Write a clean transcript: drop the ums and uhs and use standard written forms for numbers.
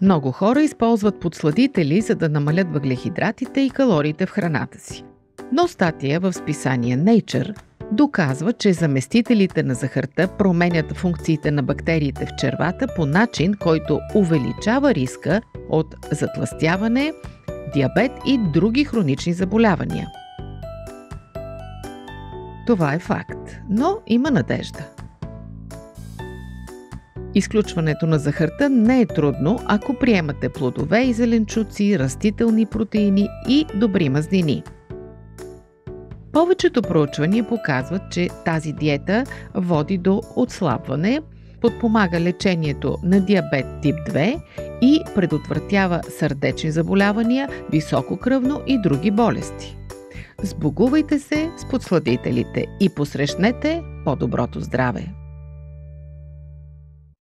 Много хора използват подсладители, за да намалят въглехидратите и калориите в храната си. Но статия в списание Nature доказва, че заместителите на захарта променят функциите на бактериите в червата по начин, който увеличава риска от затлъстяване, диабет и други хронични заболявания. Това е факт, но има надежда. Изключването на захарта не е трудно, ако приемате плодове и зеленчуци, растителни протеини и добри мазнини. Повечето проучвания показват, че тази диета води до отслабване, подпомага лечението на диабет тип 2 и предотвратява сърдечни заболявания, високо кръвно и други болести. Сбогувайте се с подсладителите и посрещнете по-доброто здраве!